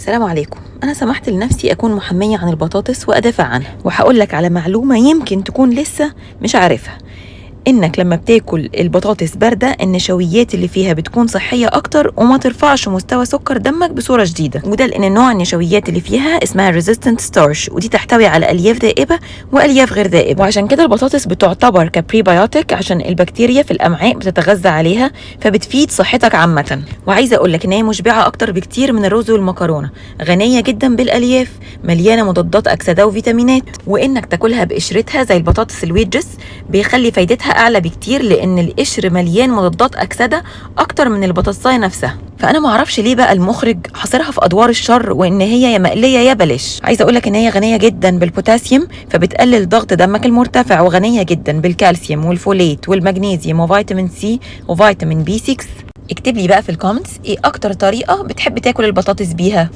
السلام عليكم. أنا سمحت لنفسي أكون محامية عن البطاطس وأدافع عنها، وهقول لك على معلومة يمكن تكون لسه مش عارفها، إنك لما بتاكل البطاطس باردة النشويات اللي فيها بتكون صحية أكتر وما ترفعش مستوى سكر دمك بصورة شديدة، وده لأن نوع النشويات اللي فيها اسمها resistant starch، ودي تحتوي على ألياف ذائبة وألياف غير ذائبة، وعشان كده البطاطس بتعتبر كبريبيوتيك عشان البكتيريا في الأمعاء بتتغذى عليها، فبتفيد صحتك عامة. وعايزة أقول لك إن هي مشبعة أكتر بكتير من الرز والمكرونة، غنية جدا بالألياف، مليانة مضادات أكسدة وفيتامينات، وإنك تاكلها بقشرتها زي البطاطس الويدجز بيخلي فايدتها أعلى بكتير، لأن القشر مليان مضادات أكسدة أكتر من البطاطساية نفسها. فأنا معرفش ليه بقى المخرج حاصرها في أدوار الشر، وإن هي يا مقلية يا بلاش. عايزة أقولك إن هي غنية جدا بالبوتاسيوم فبتقلل ضغط دمك المرتفع، وغنية جدا بالكالسيوم والفوليت والمغنيسيوم وفيتامين سي وفيتامين بي 6. اكتب لي بقى في الكومنتس إيه أكتر طريقة بتحب تاكل البطاطس بيها.